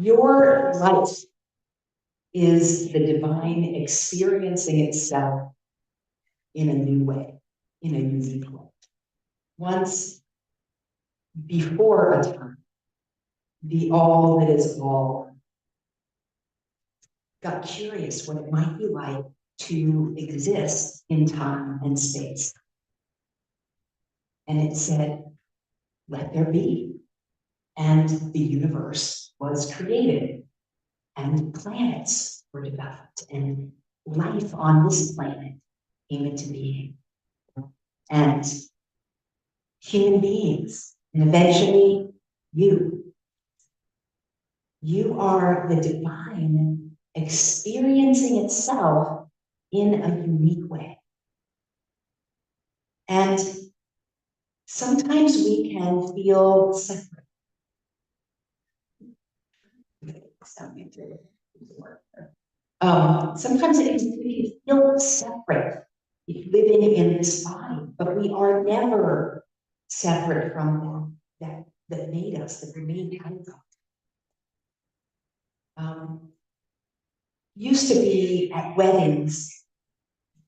Your life is the divine experiencing itself in a new way, in a unique way. Once before a time, the all that is all got curious what it might be like to exist in time and space. And it said, let there be. And the universe was created, and planets were developed, and life on this planet came into being. And human beings, and eventually you. You are the divine experiencing itself in a unique way. And sometimes we can feel separate. Sometimes we can feel separate living in this body, but we are never separate from that made us, that remained kind of. Used to be at weddings,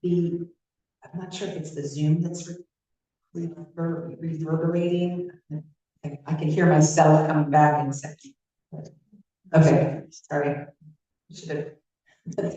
I'm not sure if it's the Zoom that's reverberating. I can hear myself coming back in a second. Okay, sorry. Should have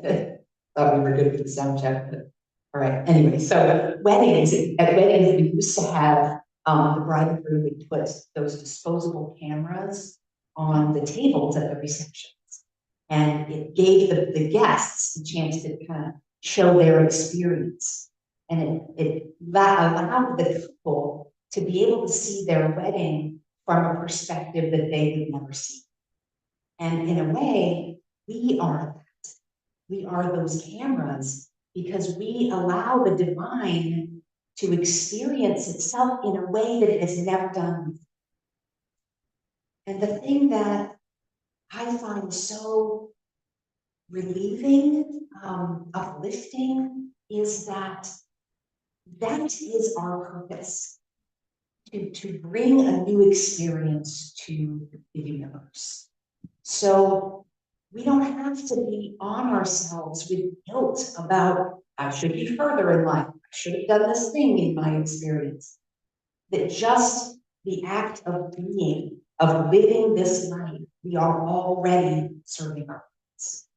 thought we were good with the sound check, but all right. Anyway, so at weddings, we used to have the bride and groom would put those disposable cameras on the tables at the receptions, and it gave the guests the chance to kind of show their experience, and it allowed the couple to be able to see their wedding from a perspective that they would never see. And in a way, we are that. We are those cameras because we allow the divine to experience itself in a way that it has never done before. And the thing that I find so relieving, uplifting, is that is our purpose, to bring a new experience to the universe. So we don't have to be on ourselves with guilt about, I should be further in life, I should have done this thing in my experience. That just the act of being, of living this life, we are already serving our purpose.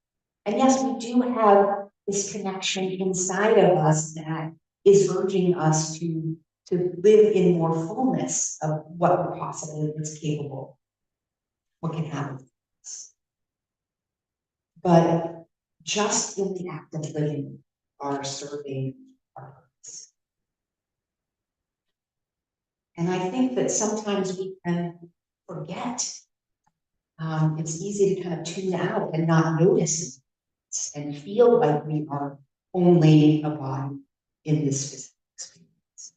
And yes, we do have this connection inside of us that is urging us to live in more fullness of what we're possibly is capable, what can happen. But just in the act of living are serving our purpose. And I think that sometimes we can forget. It's easy to kind of tune out and not notice and feel like we are only a body in this physical experience.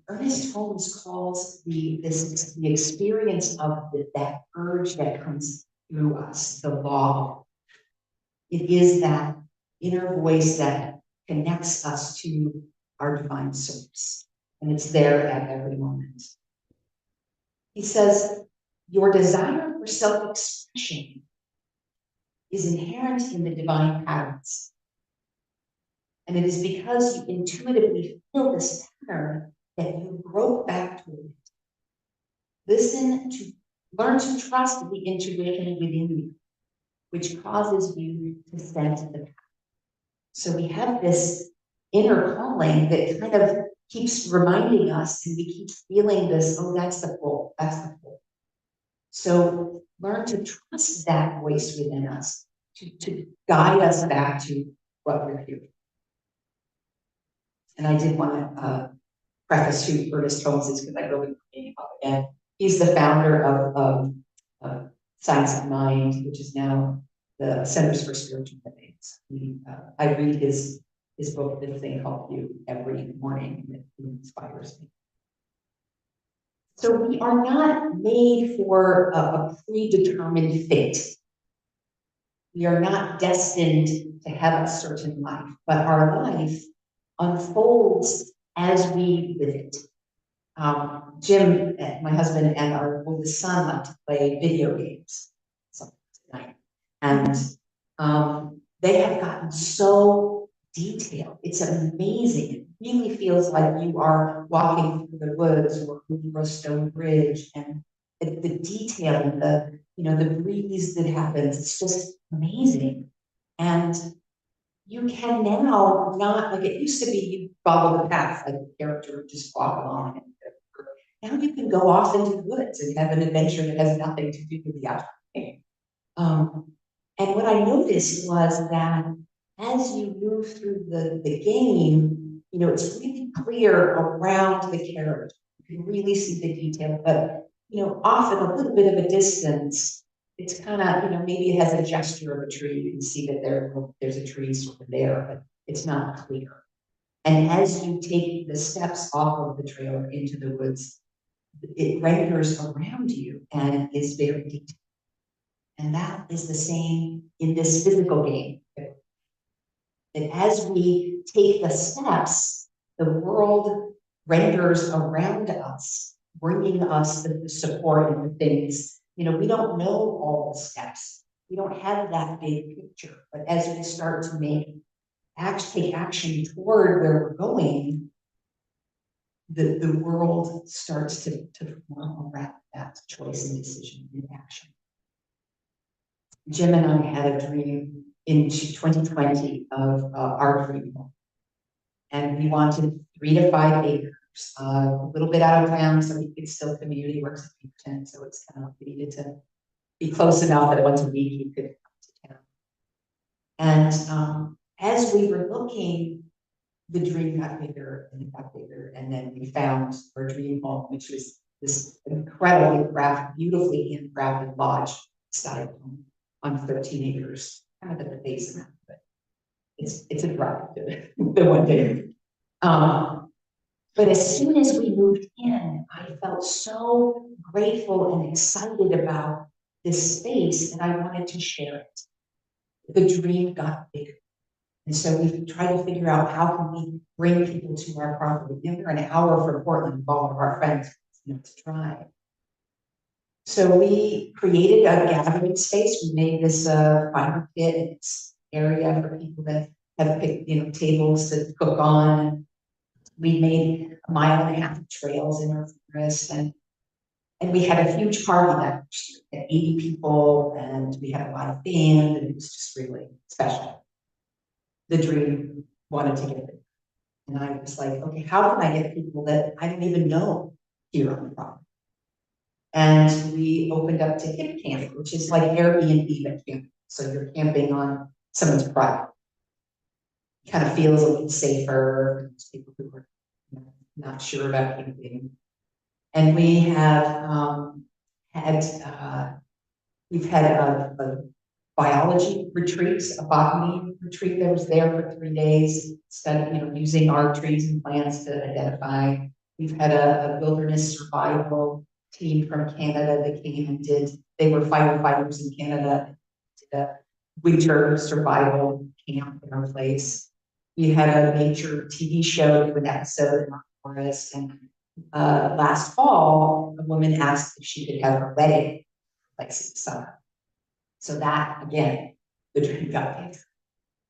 Ernest Holmes calls the experience of that urge that comes through us, the law. It is that inner voice that connects us to our divine source, and it's there at every moment. He says, your desire for self-expression is inherent in the divine patterns. And it is because you intuitively feel this pattern that you grow back toward it. Learn to trust the intuition within you, which causes you to sense the path. So we have this inner calling that kind of keeps reminding us, and we keep feeling this, oh, that's the pull, that's the pull. So learn to trust that voice within us to guide us back to what we're here. And I did want to preface who Ernest Holmes is, because I really came up again. He's the founder of Science of Mind, which is now the Centers for Spiritual Livings. I read his book, Little Thing Called You, every morning, and it inspires me. So we are not made for a predetermined fate. We are not destined to have a certain life, but our life unfolds as we live it. Jim, my husband, and our oldest son like to play video games sometimes at night. And they have gotten so detailed. It's amazing. It really feels like you are walking through the woods or over a stone bridge, and the detail and the breeze that happens. It's just amazing. And you can now not, like it used to be, you follow the path, like the character would just walk along. Now you can go off into the woods and have an adventure that has nothing to do with the actual game. And what I noticed was that as you move through the game, it's really clear around the character. You can really see the detail, but often a little bit of a distance, it's kind of, maybe it has a gesture of a tree. You can see that there's a tree sort of there, but it's not clear. And as you take the steps off of the trail into the woods, it renders around you and is very detailed. And that is the same in this physical game. And as we take the steps, the world renders around us, bringing us the support and the things. We don't know all the steps. We don't have that big picture. But as we start to take action toward where we're going, the world starts to form around that choice and decision and action. Jim and I had a dream in 2020 of our dream home. And we wanted 3 to 5 acres, a little bit out of town, so we could still community works at Beaverton, so it's kind of needed to be close enough that once a week you could come to town. And as we were looking, the dream got bigger and it got bigger, and then we found our dream home, which was this incredibly beautifully handcrafted lodge style home on 13 acres, kind of at the base of it, but it's a drive to the one day. But as soon as we moved in, I felt so grateful and excited about this space, and I wanted to share it. The dream got bigger. And so we tried to figure out how can we bring people to our property. We're an hour from Portland with all of our friends, to drive. So we created a gathering space. We made this fire pit and this area for people that have picked, tables to cook on. We made 1.5 miles of trails in our forest, and we had a huge party that had 80 people, and we had a lot of band, and it was just really special. The dream wanted to get it, and I was like, okay, how can I get people that I don't even know here on the property? And we opened up to hip camp, which is like Airbnb but camping. So you're camping on someone's property. Kind of feels a little safer for people who are not sure about camping. And we have we've had a biology retreat, a botany retreat that was there for 3 days, studying, using our trees and plants to identify. We've had a wilderness survival team from Canada that came and they were firefighters in Canada, did a winter survival camp in our place. We had a nature TV show, an episode in our forest, and last fall, a woman asked if she could have her wedding place in the summer. So that, again, the dream got big.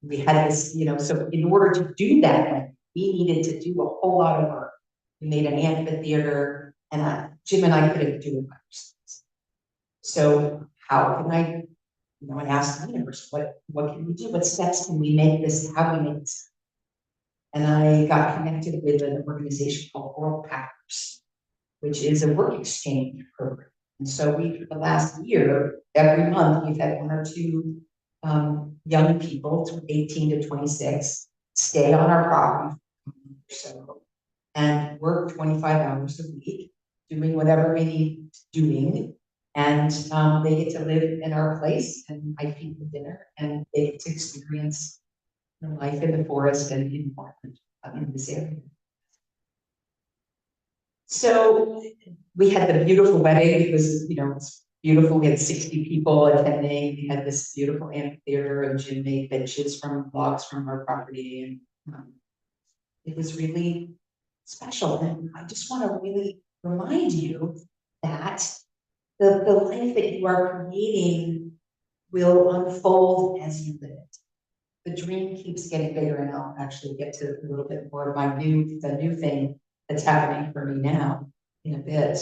We had this, so in order to do that, we needed to do a whole lot of work. We made an amphitheater, and Jim and I couldn't do it by ourselves. So how can I, I asked the universe, what can we do? What steps can we make this? How do we make this? And I got connected with an organization called World Packers, which is a work exchange program. And so for the last year, every month, we've had 1 or 2 young people, 18 to 26, stay on our property and work 25 hours a week, doing whatever we need doing. And they get to live in our place, and I feed them dinner, and they get to experience life in the forest and in Portland, in this area. So we had the beautiful wedding because, it's beautiful. We had 60 people attending. We had this beautiful amphitheater, and Jim made benches from logs from our property. And it was really special. And I just want to really remind you that the life that you are creating will unfold as you live it. The dream keeps getting bigger, and I'll actually get to a little bit more of the new thing that's happening for me now in a bit.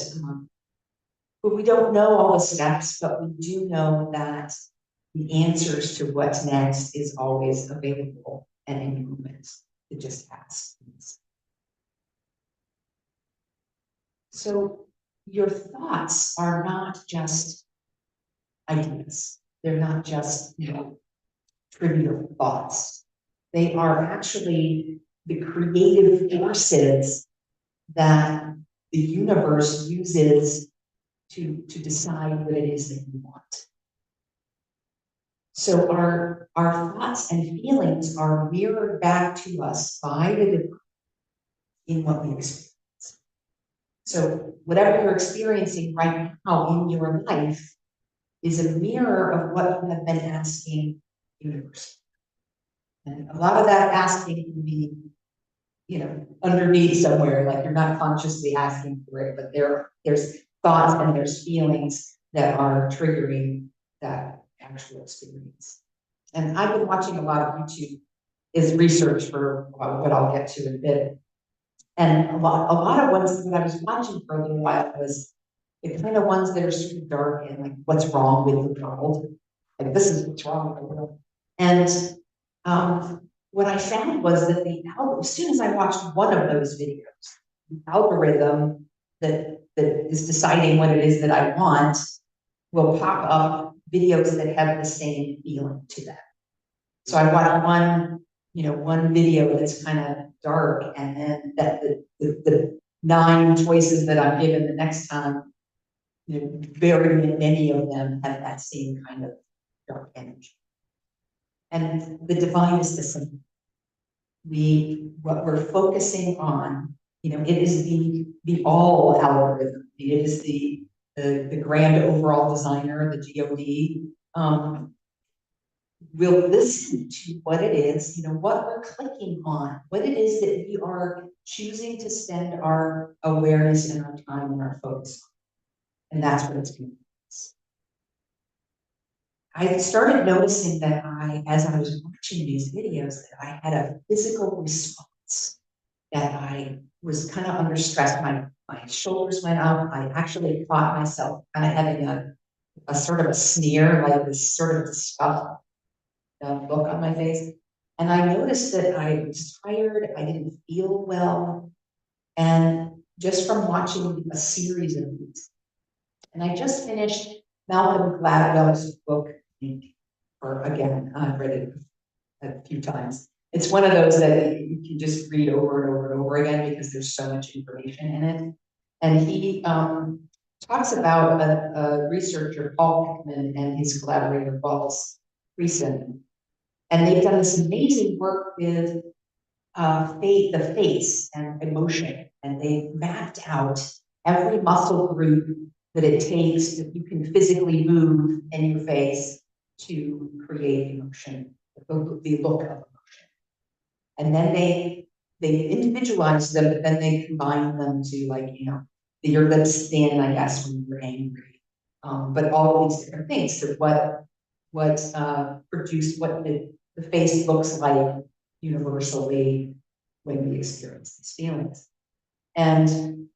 But we don't know all the steps, but we do know that the answers to what's next is always available at any moment. It just ask. So your thoughts are not just ideas. They're not just, trivial thoughts. They are actually the creative forces that the universe uses to decide what it is that you want. So our thoughts and feelings are mirrored back to us by the divine in what we experience. So whatever you're experiencing right now in your life is a mirror of what you have been asking the universe. And a lot of that asking can be, underneath somewhere, like you're not consciously asking for it, but there's thoughts and there's feelings that are triggering that actual experience. And I've been watching a lot of YouTube is research for what I'll get to in a bit. And a lot of ones that I was watching for a little while was the kind of ones that are super dark and like what's wrong with the world. Like this is what's wrong with the world. And what I found was that as soon as I watched one of those videos, the algorithm that is deciding what it is that I want will pop up videos that have the same feeling to them. So I watched one video that's kind of dark, and then the 9 choices that I'm given the next time, very many of them have that same kind of dark energy. And the divine is the same. What we're focusing on, it is the all algorithm. It is the grand overall designer, the God, will listen to what it is, what we're clicking on, what it is that we are choosing to spend our awareness and our time and our focus on. And that's what it's going to be. I started noticing that as I was watching these videos, that I had a physical response, that I was kind of under stress. My shoulders went up. I actually caught myself kind of having a sort of a sneer, like this sort of disgust look on my face. And I noticed that I was tired, I didn't feel well, and just from watching a series of these. And I just finished Malcolm Gladwell's book, again, I've read it a few times. It's one of those that you can just read over and over and over again because there's so much information in it. And he talks about a researcher, Paul Pickman, and his collaborator, Wallace Friesen. And they've done this amazing work with the face and emotion. And they mapped out every muscle group that it takes that you can physically move in your face to create emotion, the look of emotion. And then they individualize them, but then they combine them to your lips thin, I guess, when you're angry. But all of these different things. So what the face looks like universally when we experience these feelings. And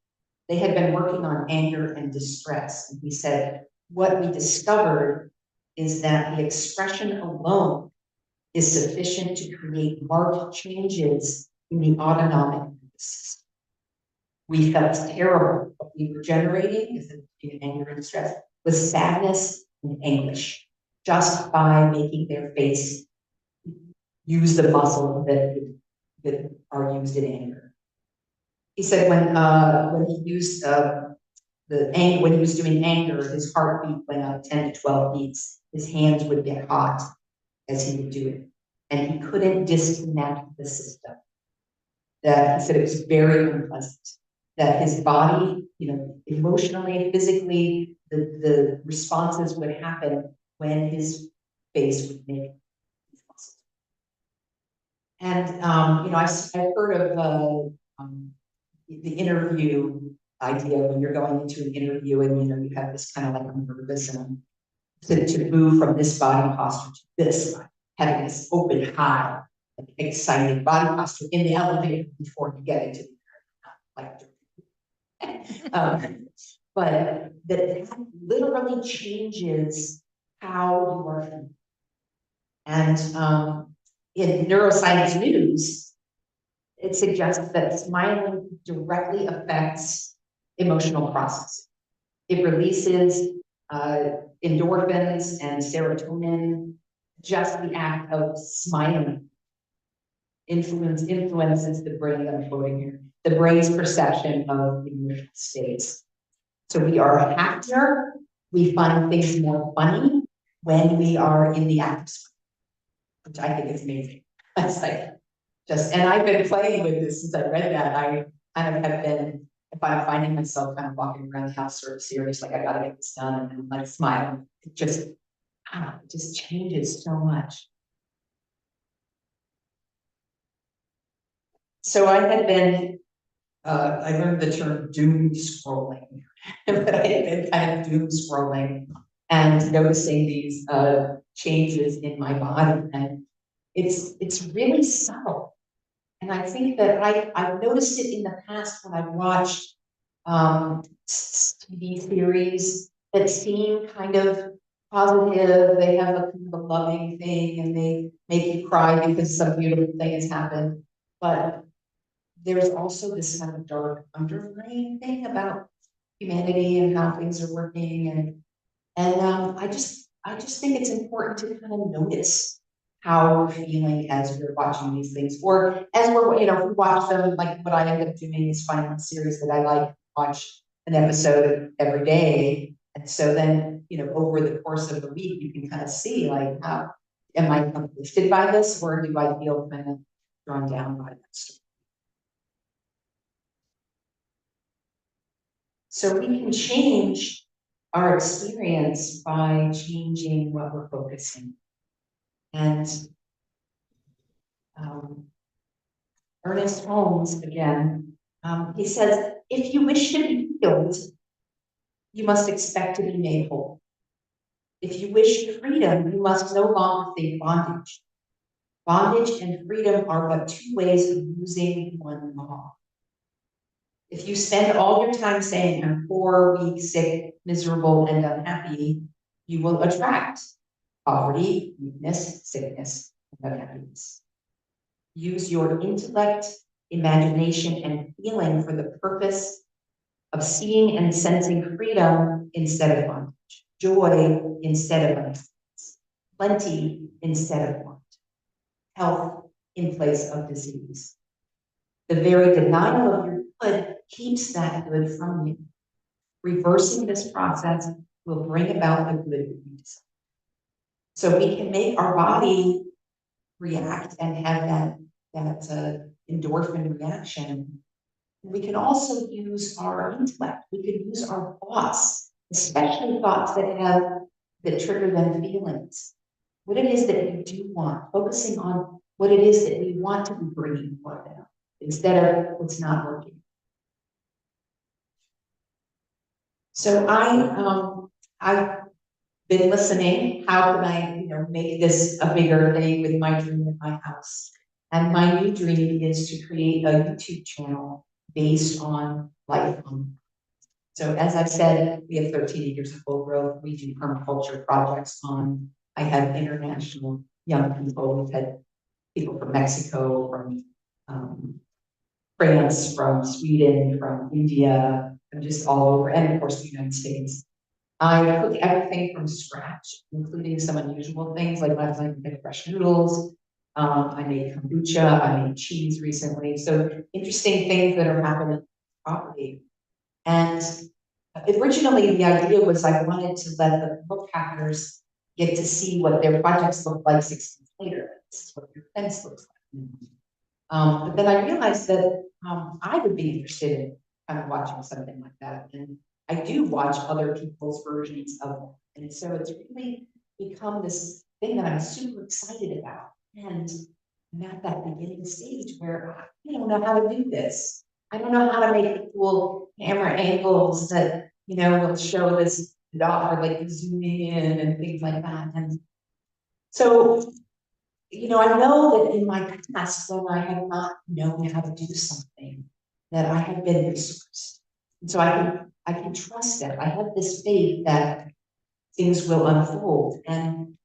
they had been working on anger and distress. And he said, what we discovered is that the expression alone is sufficient to create marked changes in the autonomic nervous system. We felt terrible. What we were generating is anger and distress was sadness and anguish, just by making their face use the muscle that are used in anger. He said when he used when he was doing anger, his heartbeat went up 10 to 12 beats. His hands would get hot as he would do it, and he couldn't disconnect the system. That he said it was very unpleasant. That his body, emotionally, physically, the responses would happen when his face would make these muscles. And I've heard of the interview idea when you're going into an interview and you have this kind of like nervous and to move from this body posture to this one, having this open, high, like, excited body posture in the elevator before you get into the like. But that literally changes how you are feeling. And in neuroscience news, it suggests that smiling directly affects emotional processing. It releases endorphins and serotonin. Just the act of smiling influences the brain, I'm quoting here, the brain's perception of emotional states. So we are happier, we find things more funny when we are in the act of smiling, which I think is amazing. It's like and I've been playing with this since I read that. I kind of have been, if I'm finding myself kind of walking around the house sort of serious, like I gotta get this done, and like smiling, it just changes so much. So I had been, I learned the term doom scrolling, but I had been kind of doom scrolling and noticing these changes in my body, and it's really subtle. And I think that I've noticed it in the past when I've watched TV series that seem kind of positive. They have a kind of a loving thing and they make you cry because some beautiful thing has happened. But there's also this kind of dark underlying thing about humanity and how things are working. And I just think it's important to kind of notice how we're feeling as we're watching these things, or as we're, if we watch them, like what I end up doing is finding a series that I like, watch an episode every day. And so then, over the course of the week, you can kind of see like, how am I uplifted by this, or do I feel kind of drawn down by that story? So we can change our experience by changing what we're focusing. And Ernest Holmes, again, he says, if you wish to be healed, you must expect to be made whole. If you wish freedom, you must no longer think bondage. Bondage and freedom are but two ways of using one law. If you spend all your time saying, I'm poor, weak, sick, miserable, and unhappy, you will attract poverty, weakness, sickness, and unhappiness. Use your intellect, imagination, and feeling for the purpose of seeing and sensing freedom instead of bondage, joy instead of unhappiness, plenty instead of want, health in place of disease. The very denial of your good keeps that good from you. Reversing this process will bring about the good that you desire. So we can make our body react and have that endorphin reaction. We can also use our intellect. We can use our thoughts, especially thoughts that trigger them feelings. What it is that we do want, focusing on what it is that we want to be bringing for them instead of what's not working. So I've been listening. How can I, make this a bigger thing with my dream in my house? And my new dream is to create a YouTube channel based on life. So as I said, we have 13 acres of full growth. We do permaculture projects on. I have international young people. We've had people from Mexico, from France, from Sweden, from India, and just all over, and of course the United States. I cook everything from scratch, including some unusual things, like last night I made fresh noodles. I made kombucha, I made cheese recently. So interesting things that are happening on the property. And originally the idea was I wanted to let the book hackers get to see what their projects look like 6 months later. This is what your fence looks like. But then I realized that I would be interested in kind of watching something like that. And I do watch other people's versions of it. And so it's really become this thing that I'm super excited about. And I'm at that beginning stage where I don't know how to do this. I don't know how to make the cool camera angles that, will show this dot, or like zooming in and things like that. And so, I know that in my past, when I have not known how to do something, that I have been resourced. And so I can trust that. I have this faith that things will unfold. And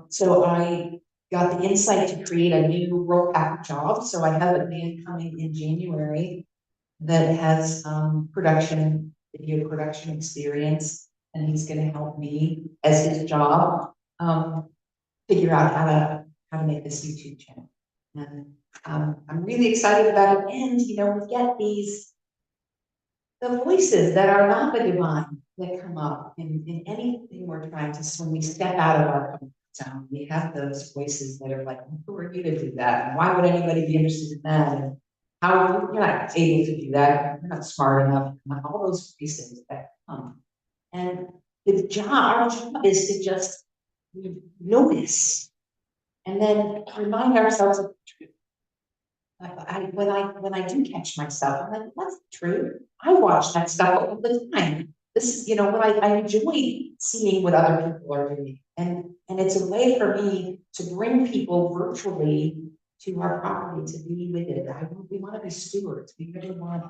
so I got the insight to create a new role pack job. So I have a man coming in January that has video production experience, and he's going to help me as his job figure out how to make this YouTube channel. And I'm really excited about it. And we get the voices that are not the divine that come up in anything we're trying to. So when we step out of our comfort zone, we have those voices that are like, who are you to do that? And why would anybody be interested in that? And how you're not able to do that? You're not smart enough. All those voices that come. And our job is to just notice and then remind ourselves of the truth. When I do catch myself, I'm like, that's true. I watch that stuff all the time. This is, what I enjoy seeing what other people are doing. And it's a way for me to bring people virtually to our property to be with it. We want to be stewards. We really want,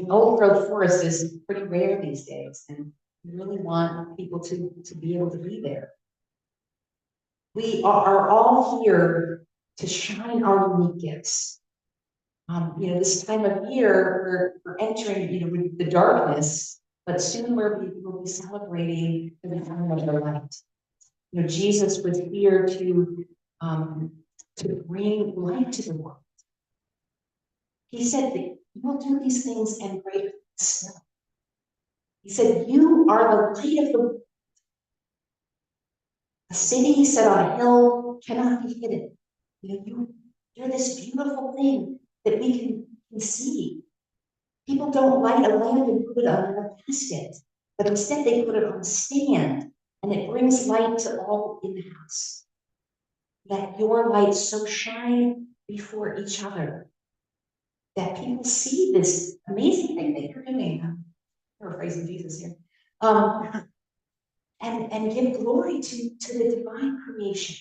old growth forest is pretty rare these days, and we really want people to be able to be there. We are all here to shine our unique gifts. This time of year, we're entering, with the darkness, but soon we'll be celebrating the return of the light. Jesus was here to bring light to the world. He said that you will do these things and greater things still. He said, you are the light of the world. A city set on a hill cannot be hidden. You're this beautiful thing that we can see. People don't light a lamp and put it under a basket, but instead they put it on a stand, and it brings light to all in the house. Let your light so shine before each other that people see this amazing thing that you're doing. I'm paraphrasing Jesus here. And give glory to the divine creation.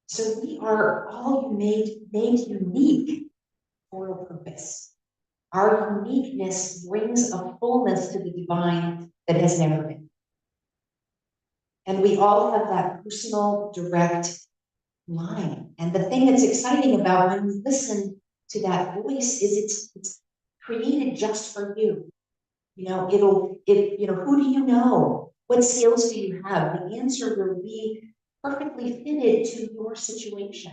So we are all made unique for a purpose. Our uniqueness brings a fullness to the divine that has never been. And we all have that personal, direct line. And the thing that's exciting about when we listen to that voice is it's created just for you. Who do you know? What skills do you have? The answer will be perfectly fitted to your situation.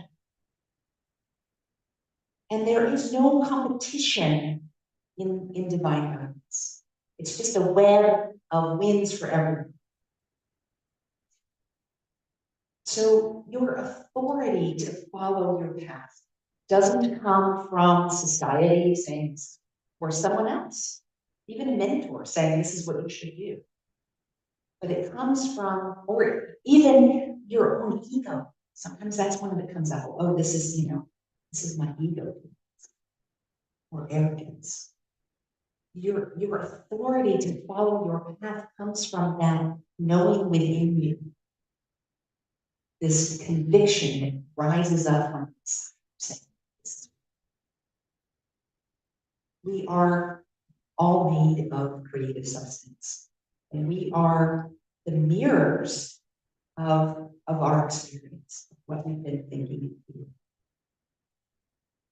And there is no competition in divine guidance. It's just a web of wins for everyone. So your authority to follow your path doesn't come from society saying, or someone else, even a mentor saying this is what you should do. But it comes from, or even your own ego. Sometimes that's one that comes out. Oh, this is my ego, or arrogance. Your authority to follow your path comes from that knowing within you. This conviction that rises up from saying, we are all made of creative substance, and we are the mirrors of our experience, of what we've been thinking and feeling.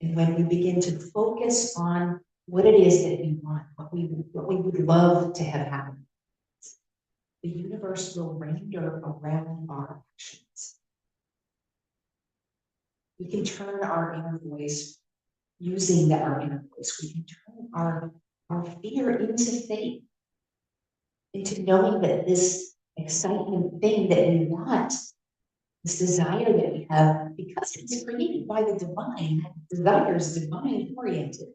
And when we begin to focus on what it is that we want, what we would love to have happen, the universe will render around our actions. We can turn our inner voice, using our inner voice, we can turn our fear into faith, into knowing that this exciting thing that we want, this desire that we have, because it's created by the divine, desire is divine oriented,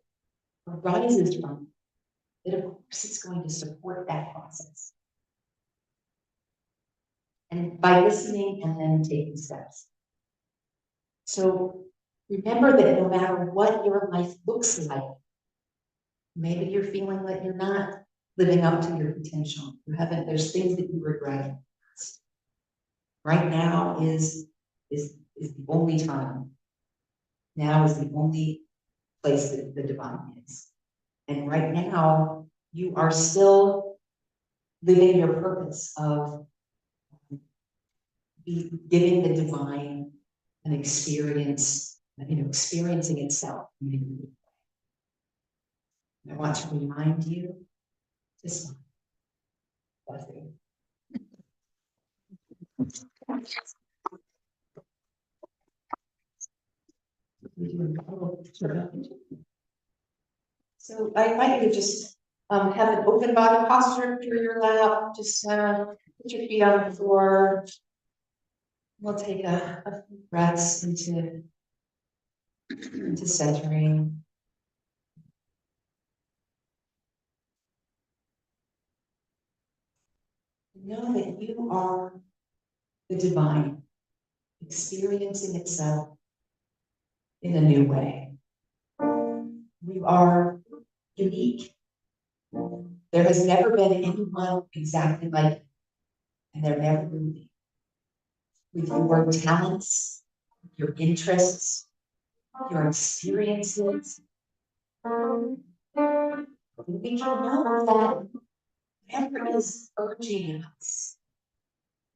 arises from it, of course it's going to support that process. And by listening and then taking steps. So Remember that no matter what your life looks like, maybe you're feeling that you're not living up to your potential. You haven't, there's things that you regret. Right now is the only time. Now is the only place that the divine is. And right now, you are still living your purpose of giving the divine an experience, experiencing itself. I want to remind you to smile. So I invite you to just have an open body posture through your lap. Just put your feet on the floor. We'll take a few breaths into centering. Know that you are the divine, experiencing itself in a new way. You are unique. There has never been anyone exactly like you, and there never will be. With your talents, your interests, your experiences, we can know that whatever is urging us,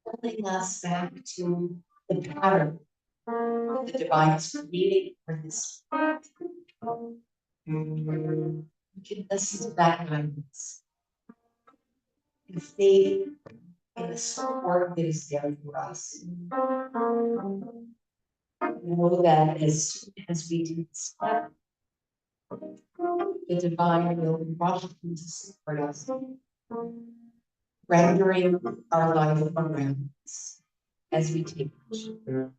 pulling us back to the pattern the divine is creating for this. We can listen to that guidance and faith in the support that is there for us. Know that as soon as we do this, the divine will rush in to support us, rendering our life around us as we take action.